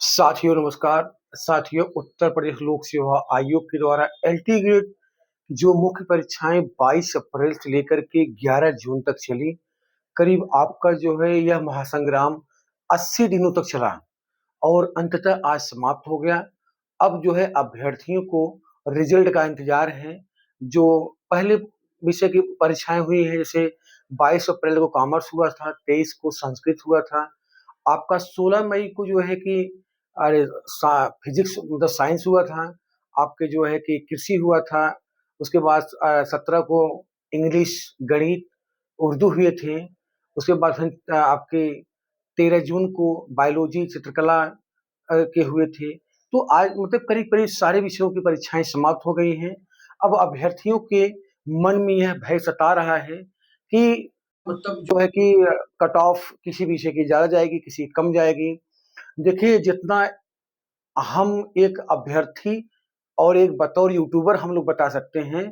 साथियों नमस्कार। साथियों, उत्तर प्रदेश लोक सेवा आयोग के द्वारा एलटी ग्रेड जो मुख्य परीक्षाएं 22 अप्रैल से लेकर के 11 जून तक चली, करीब आपका जो है यह महासंग्राम 80 दिनों तक चला और अंततः आज समाप्त हो गया। अब जो है अभ्यर्थियों को रिजल्ट का इंतजार है। जो पहले विषय की परीक्षाएं हुई हैं, जैसे 22 अप्रैल को कॉमर्स हुआ था, 23 को संस्कृत हुआ था, आपका 16 मई को जो है कि अरे फिजिक्स मतलब साइंस हुआ था, आपके जो है कि कृषि हुआ था, उसके बाद 17 को इंग्लिश, गणित, उर्दू हुए थे। उसके बाद फिर आपके 13 जून को बायोलॉजी, चित्रकला के हुए थे। तो आज मतलब करीब करीब सारे विषयों की परीक्षाएं समाप्त हो गई हैं। अब अभ्यर्थियों के मन में यह भय सता रहा है कि मतलब जो है कि कट ऑफ किसी विषय की ज्यादा जाएगी, किसी की कम जाएगी। देखिए, जितना हम एक अभ्यर्थी और एक बतौर यूट्यूबर हम लोग बता सकते हैं,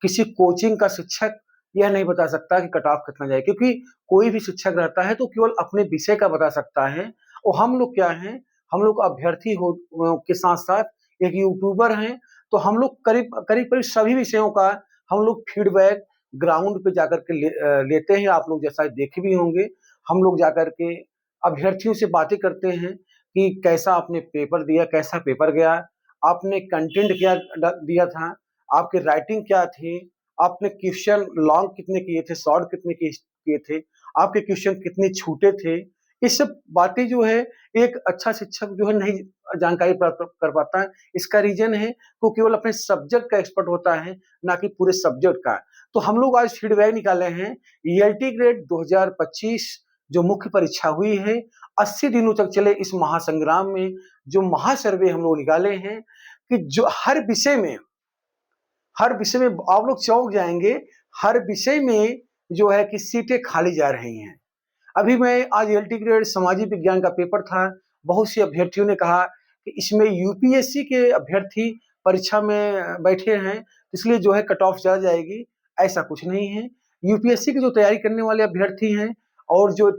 किसी कोचिंग का शिक्षक यह नहीं बता सकता कि कट ऑफ कितना जाए, क्योंकि कोई भी शिक्षक रहता है तो केवल अपने विषय का बता सकता है। और हम लोग क्या हैं, हम लोग अभ्यर्थी हो के साथ साथ एक यूट्यूबर हैं, तो हम लोग करीब करीब करीब सभी विषयों का हम लोग फीडबैक ग्राउंड पे जाकर के लेते हैं। आप लोग जैसा देखे भी होंगे, हम लोग जाकर के अभ्यर्थियों से बातें करते हैं कि कैसा आपने पेपर दिया, कैसा पेपर गया, आपने कंटेंट क्या दिया था, आपकी राइटिंग क्या थी, आपने क्वेश्चन लॉन्ग कितने किए थे, शॉर्ट कितने किए थे, आपके क्वेश्चन कितने छूटे थे। ये सब बातें जो है एक अच्छा शिक्षक जो है नहीं जानकारी प्राप्त कर पाता है। इसका रीजन है वो केवल अपने सब्जेक्ट का एक्सपर्ट होता है, ना कि पूरे सब्जेक्ट का। तो हम लोग आज फीडबैक निकाले हैं ईएलटी ग्रेड 2025 जो मुख्य परीक्षा हुई है, 80 दिनों तक चले इस महासंग्राम में जो महासर्वे हम लोग निकाले हैं कि जो हर विषय में आप लोग चौंक जाएंगे। हर विषय में जो है कि सीटें खाली जा रही हैं। अभी मैं आज एलटी ग्रेड सामाजिक विज्ञान का पेपर था, बहुत से अभ्यर्थियों ने कहा कि इसमें यूपीएससी के अभ्यर्थी परीक्षा में बैठे हैं, इसलिए जो है कट ऑफ चला जाएगी। ऐसा कुछ नहीं है। यूपीएससी की जो तैयारी करने वाले अभ्यर्थी हैं और जो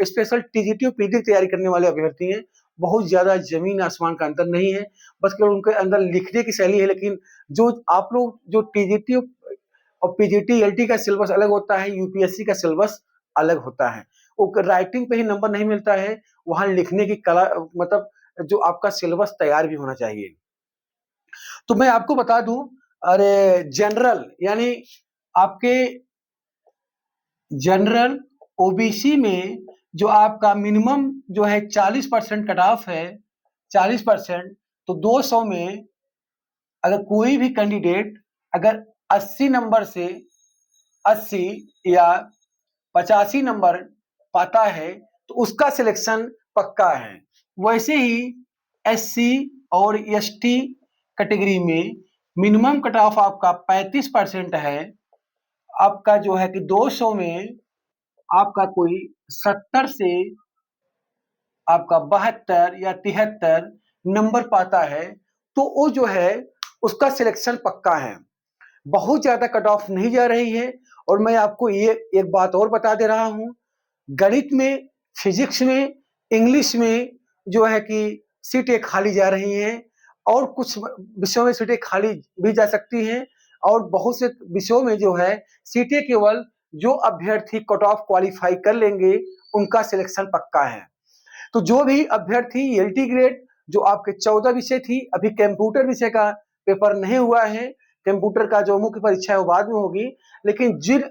स्पेशल टीजीटी और पीटी की तैयारी करने वाले अभ्यर्थी हैं, बहुत ज्यादा जमीन आसमान का अंतर नहीं है। बस केवल उनके अंदर लिखने की शैली है। लेकिन जो आप लोग जो टीजीटी और पीजीटी एलटी का सिलेबस अलग होता है, यूपीएससी का सिलेबस अलग होता है। वो राइटिंग पे ही नंबर नहीं मिलता है, वहां लिखने की कला मतलब जो आपका सिलेबस तैयार भी होना चाहिए। तो मैं आपको बता दूं, अरे जनरल यानी आपके जनरल ओबीसी में जो आपका मिनिमम जो है 40% कट ऑफ है, 40%, तो 200 में अगर कोई भी कैंडिडेट अगर 80 नंबर से 80 या 85 नंबर पाता है तो उसका सिलेक्शन पक्का है। वैसे ही एससी और एसटी कैटेगरी में मिनिमम कट ऑफ आपका 35% है। आपका जो है कि 200 में आपका कोई 70 से आपका 72 या 73 नंबर पाता है तो वो जो है उसका सिलेक्शन पक्का है। बहुत ज्यादा कट ऑफ नहीं जा रही है। और मैं आपको ये एक बात और बता दे रहा हूं, गणित में, फिजिक्स में, इंग्लिश में जो है कि सीटें खाली जा रही हैं और कुछ विषयों में सीटें खाली भी जा सकती हैं। और बहुत से विषयों में जो है सीटें केवल जो अभ्यर्थी कट ऑफ क्वालिफाई कर लेंगे उनका सिलेक्शन पक्का है। तो जो भी अभ्यर्थी एलटी ग्रेड जो आपके 14 विषय थी, अभी कंप्यूटर विषय का पेपर नहीं हुआ है, कंप्यूटर का जो मुख्य परीक्षा है वो बाद में होगी। लेकिन जिन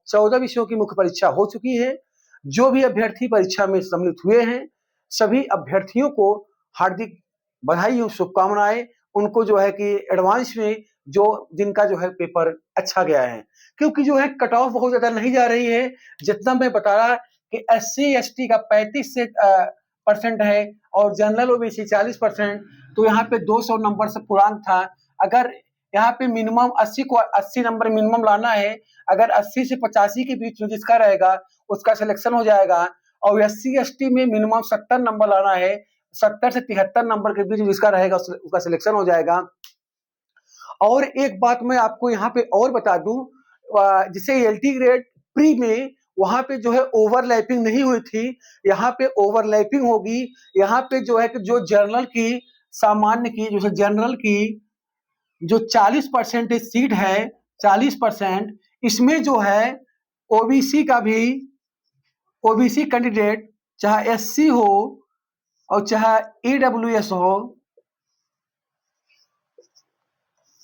14 विषयों की मुख्य परीक्षा हो चुकी है, जो भी अभ्यर्थी परीक्षा में सम्मिलित हुए हैं, सभी अभ्यर्थियों को हार्दिक बधाई और शुभकामनाएं। उनको जो है कि एडवांस में जो जिनका जो है पेपर अच्छा गया है, क्योंकि जो है कट ऑफ बहुत ज्यादा नहीं जा रही है। जितना मैं बता रहा कि एससी एसटी का 35 से परसेंट है और जनरल ओबीसी 40%, तो यहाँ पे 200 नंबर से पूर्णांक था। अगर यहाँ पे मिनिमम 80 को 80 नंबर मिनिमम लाना है, अगर 80 से 85 के बीच में जिसका रहेगा उसका सिलेक्शन हो जाएगा। और एससी एसटी में मिनिमम 70 नंबर लाना है, 70 से 73 नंबर के बीच में जिसका रहेगा उसका सिलेक्शन हो जाएगा। और एक बात मैं आपको यहाँ पे और बता दूं, जिसे एलटी ग्रेड प्री में वहां पे जो है ओवरलैपिंग नहीं हुई थी, यहाँ पे ओवरलैपिंग होगी। यहाँ पे जो है कि जो जनरल की सामान्य की जो है जनरल की जो 40% सीट है, 40% इसमें जो है ओबीसी का भी, ओबीसी कैंडिडेट चाहे एससी हो और चाहे ईडब्ल्यूएस हो,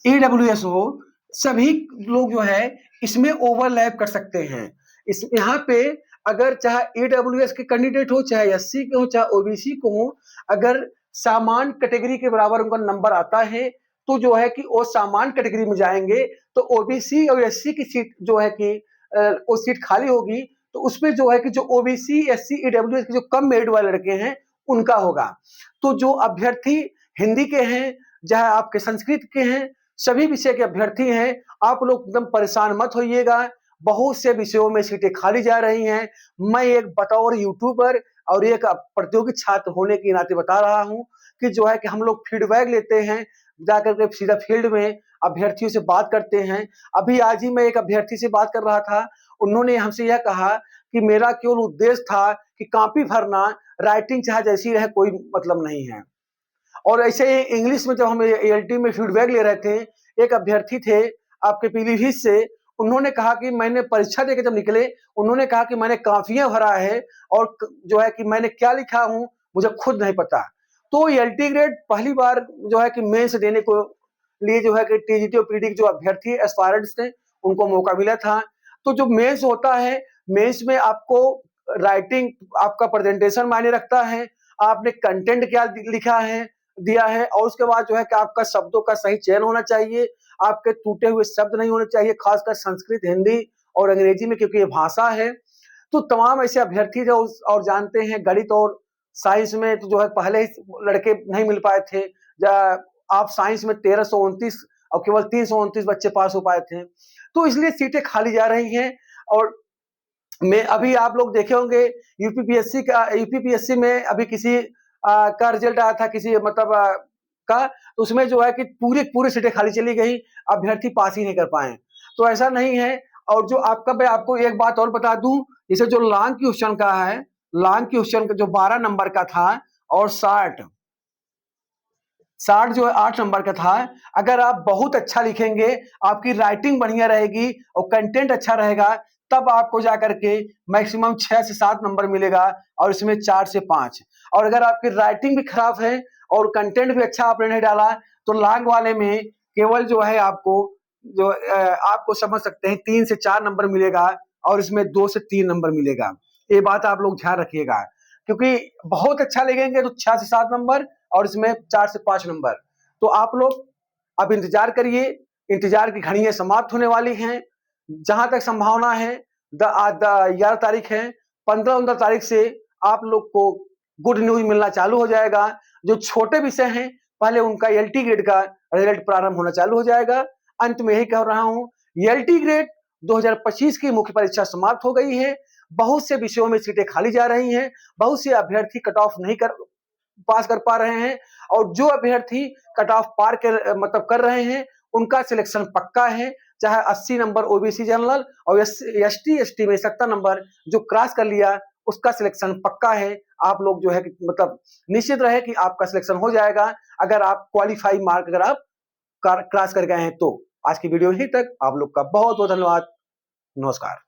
ईडब्ल्यूएस हो, सभी लोग जो है इसमें ओवरलैप कर सकते हैं। इस यहाँ पे अगर चाहे ईडब्ल्यूएस के कैंडिडेट हो, चाहे एससी के हो, चाहे ओबीसी को हो, अगर सामान्य कैटेगरी के बराबर उनका नंबर आता है तो जो है कि वो सामान्य कैटेगरी में जाएंगे, तो ओबीसी और एससी की सीट जो है कि वो सीट खाली होगी, तो उसमें जो है कि जो ओबीसी एससी ईडब्ल्यूएस के जो कम मेरिट वाले लड़के हैं उनका होगा। तो जो अभ्यर्थी हिंदी के हैं, चाहे आपके संस्कृत के हैं, सभी विषय के अभ्यर्थी हैं, आप लोग एकदम परेशान मत होइएगा। बहुत से विषयों में सीटें खाली जा रही हैं। मैं एक बतौर यूट्यूबर और एक प्रतियोगी छात्र होने के नाते बता रहा हूं कि जो है कि हम लोग फीडबैक लेते हैं, जाकर के सीधा फील्ड में अभ्यर्थियों से बात करते हैं। अभी आज ही मैं एक अभ्यर्थी से बात कर रहा था, उन्होंने हमसे यह कहा कि मेरा केवल उद्देश्य था कि कॉपी भरना, राइटिंग चाहे जैसी रहे कोई मतलब नहीं है। और ऐसे ही इंग्लिश में जब हम एएलटी में फीडबैक ले रहे थे, एक अभ्यर्थी थे आपके पीलीभीत से, उन्होंने कहा कि मैंने परीक्षा देकर जब निकले, उन्होंने कहा कि मैंने काफियां भरा है और जो है कि मैंने क्या लिखा हूं मुझे खुद नहीं पता। तो एलटी ग्रेड पहली बार जो है कि मेंस देने को लिए जो है कि टीजीटी और पीडी जो अभ्यर्थी एस्पायरेंट्स थे उनको मौका मिला था। तो जो मेंस होता है, मेंस में आपको राइटिंग, आपका प्रेजेंटेशन मायने रखता है, आपने कंटेंट क्या लिखा है दिया है, और उसके बाद जो है कि आपका शब्दों का सही चयन होना चाहिए, आपके टूटे हुए शब्द नहीं होने चाहिए, खासकर संस्कृत, हिंदी और अंग्रेजी में, क्योंकि ये भाषा है। तो तमाम ऐसे अभ्यर्थी जो और जानते हैं गणित और साइंस में तो जो है पहले ही लड़के नहीं मिल पाए थे। आप साइंस में 1329 और केवल 329 बच्चे पास हो पाए थे, तो इसलिए सीटें खाली जा रही हैं। और में अभी आप लोग देखे होंगे यूपीपीएससी में अभी किसी का रिजल्ट आया था, किसी मतलब का, तो उसमें जो है कि पूरी सीटें खाली चली गई, अभ्यर्थी पास ही नहीं कर पाए। तो ऐसा नहीं है। और जो आपका, मैं आपको एक बात और बता दूं, जैसे जो लॉन्ग क्वेश्चन का है, लॉन्ग क्वेश्चन का जो 12 नंबर का था और 60 जो है 8 नंबर का था, अगर आप बहुत अच्छा लिखेंगे, आपकी राइटिंग बढ़िया रहेगी और कंटेंट अच्छा रहेगा, तब आपको जाकर के मैक्सिमम 6 से 7 नंबर मिलेगा और इसमें 4 से 5। और अगर आपकी राइटिंग भी खराब है और कंटेंट भी अच्छा आपने नहीं डाला, तो लॉन्ग वाले में केवल जो है आपको जो आपको समझ सकते हैं 3 से 4 नंबर मिलेगा और इसमें 2 से 3 नंबर मिलेगा। ये बात आप लोग ध्यान रखिएगा, क्योंकि बहुत अच्छा लिखेंगे तो 6 से 7 नंबर और इसमें 4 से 5 नंबर। तो आप लोग अब इंतजार करिए, इंतजार की घड़ियां समाप्त होने वाली हैं। जहां तक संभावना है, आज 11 तारीख है, 15-19 तारीख से आप लोग को गुड न्यूज मिलना चालू हो जाएगा। जो छोटे विषय हैं पहले उनका एलटी ग्रेड का रिजल्ट प्रारंभ होना चालू हो जाएगा। अंत में यही कह रहा हूं, एलटी ग्रेड 2025 की मुख्य परीक्षा समाप्त हो गई है। बहुत से विषयों में सीटें खाली जा रही हैं, बहुत से अभ्यर्थी कट ऑफ नहीं कर पास कर पा रहे हैं, और जो अभ्यर्थी कट ऑफ पार कर मतलब कर रहे हैं उनका सिलेक्शन पक्का है। चाहे 80 नंबर ओबीसी जनरल और एसटी में 70 नंबर जो क्रॉस कर लिया उसका सिलेक्शन पक्का है। आप लोग जो है कि मतलब निश्चित रहे कि आपका सिलेक्शन हो जाएगा, अगर आप क्वालिफाई मार्क अगर आप क्रॉस कर गए हैं तो। आज की वीडियो यहीं तक। आप लोग का बहुत बहुत धन्यवाद। नमस्कार।